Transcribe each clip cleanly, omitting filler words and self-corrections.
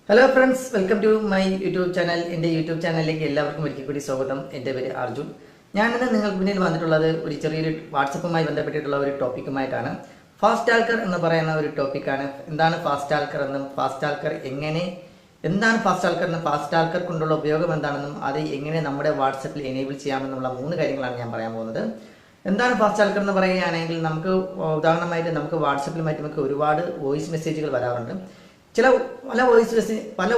Hello friends, welcome to my YouTube channel. എൻ്റെ YouTube ചാനലിലേക്ക് എല്ലാവർക്കും ഒരിക്കൽ കൂടി സ്വാഗതം. എൻ്റെ പേര് അർജുൻ. ഞാനിന്ന് നിങ്ങൾക്ക് മുന്നിൽ വന്നിട്ടുള്ളത് ഒരു ചെറിയൊരു വാട്സപ്പുമായി ബന്ധപ്പെട്ടിട്ടുള്ള ഒരു ടോപ്പിക്കുമായിട്ടാണ്. ഫാസ്റ്റ് ആൾക്കർ എന്ന് പറയുന്ന ഒരു ടോപ്പിക്കാണ്. എന്താണ് ഫാസ്റ്റ് ആൾക്കർ എന്നും ഫാസ്റ്റ് ആൾക്കർ എന്താണ് ഫാസ്റ്റ് ആൾക്കർ എന്നും ഫാസ്റ്റ് ആൾക്കർ കൊണ്ടുള്ള ഉപയോഗം എന്താണെന്നും അത് എങ്ങനെ നമ്മുടെ വാട്സപ്പിൽ എനേബിൾ ചെയ്യാമെന്നുള്ള 3 കാര്യങ്ങളാണ് ഞാൻ പറയാൻ പോകുന്നത്. എന്താണ് ഫാസ്റ്റ് ആൾക്കർ എന്ന് പറയുകയാണെങ്കിൽ നമുക്ക് ഉദാഹരണമായിട്ട് നമുക്ക് വാട്സപ്പിൽ മറ്റുമൊക്കെ ഒരുപാട് വോയിസ് മെസ്സേജുകൾ വരാറുണ്ട്. പല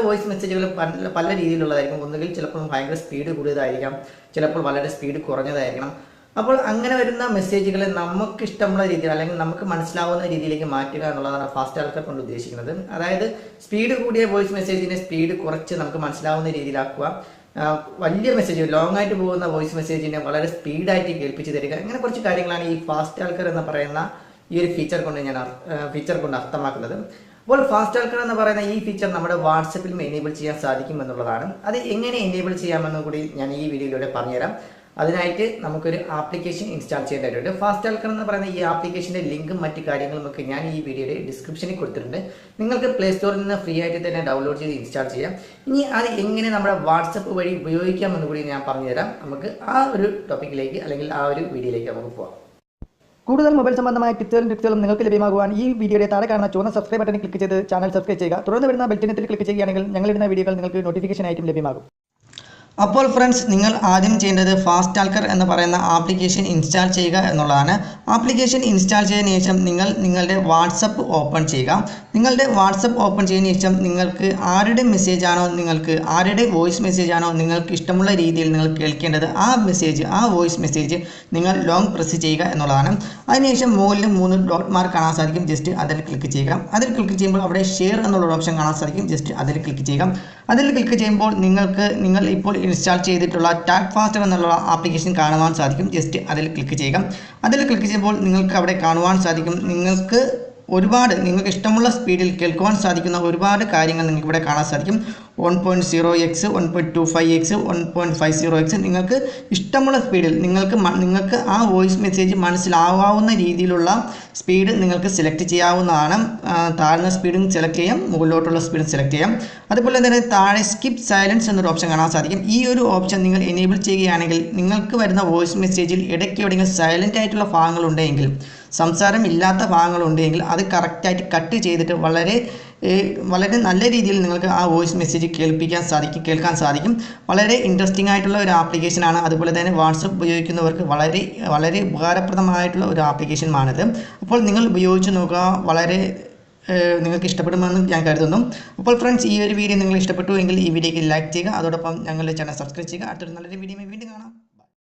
വോയിസ് മെസ്സേജുകളും പല രീതിയിലുള്ളതായിരിക്കും. ഒന്നുകിൽ ചിലപ്പോൾ ഭയങ്കര സ്പീഡ് കൂടിയതായിരിക്കാം, ചിലപ്പോൾ വളരെ സ്പീഡ് കുറഞ്ഞതായിരിക്കണം. അപ്പോൾ അങ്ങനെ വരുന്ന മെസ്സേജുകളെ നമുക്ക് ഇഷ്ടമുള്ള രീതിയിൽ അല്ലെങ്കിൽ നമുക്ക് മനസ്സിലാവുന്ന രീതിയിലേക്ക് മാറ്റുക എന്നുള്ളതാണ് ഫാസ്റ്റ് ആൾക്കർ കൊണ്ട് ഉദ്ദേശിക്കുന്നത്. അതായത് സ്പീഡ് കൂടിയ വോയിസ് മെസ്സേജിനെ സ്പീഡ് കുറച്ച് നമുക്ക് മനസ്സിലാവുന്ന രീതിയിലാക്കുക. വലിയ മെസ്സേജ് ലോങ് ആയിട്ട് പോകുന്ന വോയിസ് മെസ്സേജിനെ വളരെ സ്പീഡായിട്ട് കേൾപ്പിച്ച് തരിക. അങ്ങനെ കുറച്ച് കാര്യങ്ങളാണ് ഈ ഫാസ്റ്റ് ആൾക്കർ എന്ന് പറയുന്ന ഈ ഒരു ഫീച്ചർ കൊണ്ട് അർത്ഥമാക്കുന്നത്. അപ്പോൾ ഫാസ്റ്റ് ആൾക്കർ എന്ന് പറയുന്ന ഈ ഫീച്ചർ നമ്മുടെ വാട്സപ്പിലും എനേബിൾ ചെയ്യാൻ സാധിക്കും എന്നുള്ളതാണ്. അത് എങ്ങനെ എനേബിൾ ചെയ്യാമെന്ന് കൂടി ഞാൻ ഈ വീഡിയോയിലൂടെ പറഞ്ഞുതരാം. അതിനായിട്ട് നമുക്കൊരു ആപ്ലിക്കേഷൻ ഇൻസ്റ്റാൾ ചെയ്യേണ്ടതായിട്ടുണ്ട്. ഫാസ്റ്റ് ആൾക്കർ എന്ന് പറയുന്ന ഈ ആപ്ലിക്കേഷൻ്റെ ലിങ്കും മറ്റു കാര്യങ്ങളും ഒക്കെ ഞാൻ ഈ വീഡിയോയുടെ ഡിസ്ക്രിപ്ഷനിൽ കൊടുത്തിട്ടുണ്ട്. നിങ്ങൾക്ക് പ്ലേ സ്റ്റോറിൽ നിന്ന് ഫ്രീ ആയിട്ട് തന്നെ ഡൗൺലോഡ് ചെയ്ത് ഇൻസ്റ്റാൾ ചെയ്യാം. ഇനി അത് എങ്ങനെ നമ്മുടെ വാട്സപ്പ് വഴി ഉപയോഗിക്കാമെന്ന് കൂടി ഞാൻ പറഞ്ഞുതരാം. നമുക്ക് ആ ഒരു ടോപ്പിക്കിലേക്ക് അല്ലെങ്കിൽ ആ ഒരു വീഡിയോയിലേക്ക് നമുക്ക് പോകാം. കൂടുതൽ മൊബൈൽ സംബന്ധമായ ടിപ്സുകളും നിങ്ങൾക്ക് ലഭ്യമാകുവാൻ ഈ വീഡിയോയുടെ താഴെ കാണുന്ന ചുവന്ന സബ്സ്ക്രൈബ് ബട്ടണിൽ ക്ലിക്ക് ചെയ്ത് ചാനൽ സബ്സ്ക്രൈബ് ചെയ്യുക. തുടർന്ന് വരുന്ന ബെൽ ചിഹ്നത്തിൽ ക്ലിക്ക് ചെയ്യുകയാണെങ്കിൽ ഞങ്ങളിടുന്ന വീഡിയോകൾ നിങ്ങൾക്ക് നോട്ടിഫിക്കേഷൻ ആയിട്ടും ലഭ്യമാകും. അപ്പോൾ ഫ്രണ്ട്സ്, നിങ്ങൾ ആദ്യം ചെയ്യേണ്ടത് ഫാസ്റ്റ് ആൾക്കർ എന്ന് പറയുന്ന ആപ്ലിക്കേഷൻ ഇൻസ്റ്റാൾ ചെയ്യുക എന്നുള്ളതാണ്. ആപ്ലിക്കേഷൻ ഇൻസ്റ്റാൾ ചെയ്തതിനു ശേഷം നിങ്ങളുടെ വാട്സപ്പ് ഓപ്പൺ ചെയ്യുക. നിങ്ങളുടെ വാട്സപ്പ് ഓപ്പൺ ചെയ്തതിനു ശേഷം നിങ്ങൾക്ക് ആരുടെ വോയിസ് മെസ്സേജ് ആണോ നിങ്ങൾക്ക് ഇഷ്ടമുള്ള രീതിയിൽ നിങ്ങൾ കേൾക്കേണ്ടത് ആ വോയിസ് മെസ്സേജ് നിങ്ങൾ ലോങ് പ്രസ് ചെയ്യുക എന്നുള്ളതാണ്. അതിനുശേഷം മുകളിൽ 3 ഡോട്ട് മാർക്ക് കാണാൻ സാധിക്കും. ജസ്റ്റ് അതിൽ ക്ലിക്ക് ചെയ്യുക. അതിൽ ക്ലിക്ക് ചെയ്യുമ്പോൾ അവിടെ ഷെയർ എന്നുള്ള ഓപ്ഷൻ കാണാൻ സാധിക്കും. ജസ്റ്റ് അതിൽ ക്ലിക്ക് ചെയ്യുക. അതിൽ ക്ലിക്ക് ചെയ്യുമ്പോൾ നിങ്ങൾ ഇപ്പോൾ ഇൻസ്റ്റാൾ ചെയ്തിട്ടുള്ള ടാഗ് ഫാസ്റ്റർ എന്നുള്ള ആപ്ലിക്കേഷൻ കാണുവാൻ സാധിക്കും. ജസ്റ്റ് അതിൽ ക്ലിക്ക് ചെയ്യുക. അതിൽ ക്ലിക്ക് ചെയ്യുമ്പോൾ നിങ്ങൾക്ക് അവിടെ കാണുവാൻ സാധിക്കും നിങ്ങൾക്ക് ഇഷ്ടമുള്ള സ്പീഡിൽ കേൾക്കുവാൻ സാധിക്കുന്ന ഒരുപാട് കാര്യങ്ങൾ നിങ്ങൾക്ക് ഇവിടെ കാണാൻ സാധിക്കും. 1.0x 1.25x 1.50x നിങ്ങൾക്ക് ഇഷ്ടമുള്ള സ്പീഡിൽ നിങ്ങൾക്ക് ആ വോയിസ് മെസ്സേജ് മനസ്സിലാവാവുന്ന രീതിയിലുള്ള സ്പീഡ് നിങ്ങൾക്ക് സെലക്ട് ചെയ്യാവുന്നതാണ്. താഴ്ന്ന സ്പീഡും സെലക്ട് ചെയ്യാം, മുകളിലോട്ടുള്ള സ്പീഡും സെലക്ട് ചെയ്യാം. അതുപോലെ തന്നെ താഴെ സ്കിപ്പ് സൈലൻസ് എന്നൊരു ഓപ്ഷൻ കാണാൻ സാധിക്കും. ഈ ഒരു ഓപ്ഷൻ നിങ്ങൾ എനേബിൾ ചെയ്യുകയാണെങ്കിൽ നിങ്ങൾക്ക് വരുന്ന വോയിസ് മെസ്സേജിൽ ഇടയ്ക്ക് എവിടെയെങ്കിലും സൈലൻ്റ് ആയിട്ടുള്ള ഭാഗങ്ങളുണ്ടെങ്കിൽ, സംസാരമില്ലാത്ത ഭാഗങ്ങളുണ്ടെങ്കിൽ അത് കറക്റ്റായിട്ട് കട്ട് ചെയ്തിട്ട് വളരെ നല്ല രീതിയിൽ നിങ്ങൾക്ക് ആ വോയിസ് മെസ്സേജ് കേൾക്കാൻ സാധിക്കും. വളരെ ഇൻട്രസ്റ്റിംഗ് ആയിട്ടുള്ള ഒരു ആപ്ലിക്കേഷനാണ്. അതുപോലെ തന്നെ വാട്സപ്പ് ഉപയോഗിക്കുന്നവർക്ക് വളരെ ഉപകാരപ്രദമായിട്ടുള്ള ഒരു ആപ്ലിക്കേഷനാണിത്. അപ്പോൾ നിങ്ങൾ ഉപയോഗിച്ച് നോക്കുക. നിങ്ങൾക്ക് ഇഷ്ടപ്പെടുമെന്ന് ഞാൻ കരുതുന്നു. അപ്പോൾ ഫ്രണ്ട്സ്, ഈ ഒരു വീഡിയോ നിങ്ങൾ ഇഷ്ടപ്പെട്ടു എങ്കിൽ ഈ വീഡിയോക്ക് ലൈക്ക് ചെയ്യുക. അതോടൊപ്പം ഞങ്ങളുടെ ചാനൽ സബ്സ്ക്രൈബ് ചെയ്യുക. അടുത്തൊരു നല്ലൊരു വീഡിയോ വീണ്ടും കാണാം.